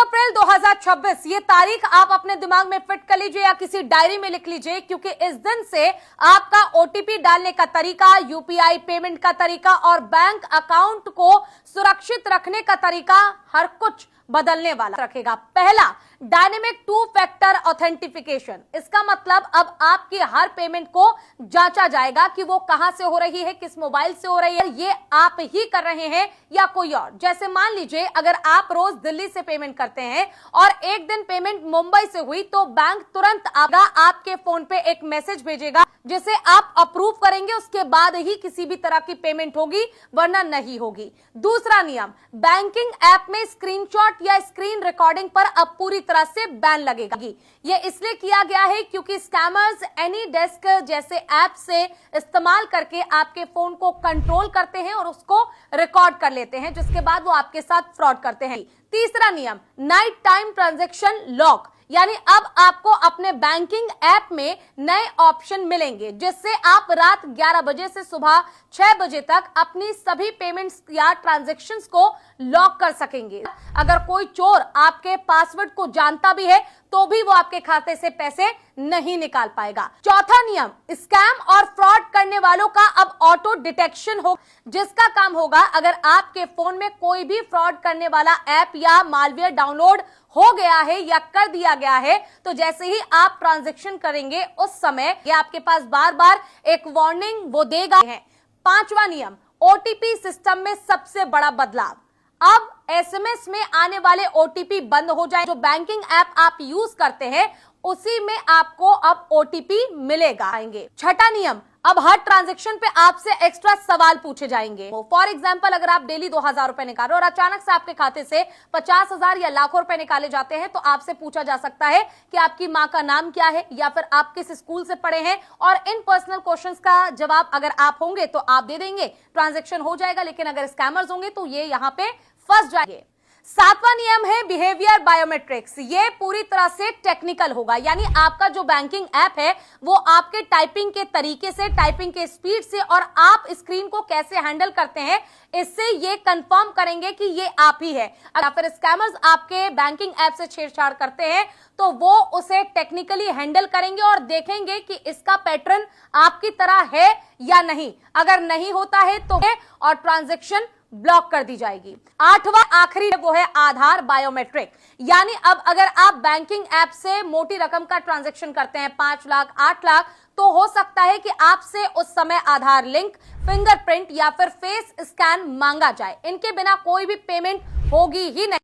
अप्रैल 2026 ये तारीख आप अपने दिमाग में फिट कर लीजिए या किसी डायरी में लिख लीजिए, क्योंकि इस दिन से आपका ओटीपी डालने का तरीका, यूपीआई पेमेंट का तरीका और बैंक अकाउंट को सुरक्षित रखने का तरीका हर कुछ बदलने वाला रखेगा। पहला, डायनेमिक टू फैक्टर ऑथेंटिफिकेशन। इसका मतलब अब आपकी हर पेमेंट को जांचा जाएगा कि वो कहां से हो रही है, किस मोबाइल से हो रही है, ये आप ही कर रहे हैं या कोई और। जैसे मान लीजिए अगर आप रोज दिल्ली से पेमेंट करते हैं और एक दिन पेमेंट मुंबई से हुई तो बैंक तुरंत आपके फोन पे एक मैसेज भेजेगा जिसे आप अप्रूव करेंगे, उसके बाद ही किसी भी तरह की पेमेंट होगी, वरना नहीं होगी। दूसरा नियम, बैंकिंग ऐप में स्क्रीनशॉट या स्क्रीन रिकॉर्डिंग पर अब पूरी तरह से बैन लगेगा। यह इसलिए किया गया है क्योंकि स्कैमर्स एनी डेस्क जैसे ऐप से इस्तेमाल करके आपके फोन को कंट्रोल करते हैं और उसको रिकॉर्ड कर लेते हैं, जिसके बाद वो आपके साथ फ्रॉड करते हैं। तीसरा नियम, नाइट टाइम ट्रांजैक्शन लॉक, यानी अब आपको अपने बैंकिंग ऐप में नए ऑप्शन मिलेंगे जिससे आप रात 11 बजे से सुबह 6 बजे तक अपनी सभी पेमेंट्स या ट्रांजैक्शंस को लॉक कर सकेंगे। अगर कोई चोर आपके पासवर्ड को जानता भी है तो भी वो आपके खाते से पैसे नहीं निकाल पाएगा। चौथा नियम, स्कैम और फ्रॉड करने वालों का अब ऑटो डिटेक्शन हो, जिसका काम होगा अगर आपके फोन में कोई भी फ्रॉड करने वाला ऐप या मालवेयर डाउनलोड हो गया है या कर दिया गया है तो जैसे ही आप ट्रांजैक्शन करेंगे उस समय ये आपके पास बार बार एक वार्निंग वो देगा है। पांचवा नियम, ओटीपी सिस्टम में सबसे बड़ा बदलाव, अब एसएमएस में आने वाले ओटीपी बंद हो जाए। जो बैंकिंग ऐप आप यूज करते हैं उसी में आपको अब ओटीपी मिलेगा। छठा नियम, अब हर ट्रांजैक्शन पे आपसे एक्स्ट्रा सवाल पूछे जाएंगे। फॉर एग्जांपल अगर आप डेली 2000 रुपए निकालो और अचानक से आपके खाते से 50,000 या लाखों रुपए निकाले जाते हैं तो आपसे पूछा जा सकता है कि आपकी मां का नाम क्या है या फिर आप किस स्कूल से पढ़े हैं, और इन पर्सनल क्वेश्चंस का जवाब अगर आप होंगे तो आप दे देंगे, ट्रांजैक्शन हो जाएगा। लेकिन अगर स्कैमर्स होंगे तो ये यहां पे फंस जाएंगे। सातवां नियम है बिहेवियर बायोमेट्रिक्स। ये पूरी तरह से टेक्निकल होगा, यानी आपका जो बैंकिंग ऐप है वो आपके टाइपिंग के तरीके से, टाइपिंग के स्पीड से और आप स्क्रीन को कैसे हैंडल करते हैं इससे ये कंफर्म करेंगे कि ये आप ही है। अगर फिर स्कैमर्स आपके बैंकिंग ऐप से छेड़छाड़ करते हैं तो वो उसे टेक्निकली हैंडल करेंगे और देखेंगे कि इसका पैटर्न आपकी तरह है या नहीं। अगर नहीं होता है तो और ट्रांजैक्शन ब्लॉक कर दी जाएगी। आठवां आखिरी वो है आधार बायोमेट्रिक, यानी अब अगर आप बैंकिंग ऐप से मोटी रकम का ट्रांजैक्शन करते हैं 5 लाख 8 लाख तो हो सकता है कि आपसे उस समय आधार लिंक, फिंगरप्रिंट या फिर फेस स्कैन मांगा जाए। इनके बिना कोई भी पेमेंट होगी ही नहीं।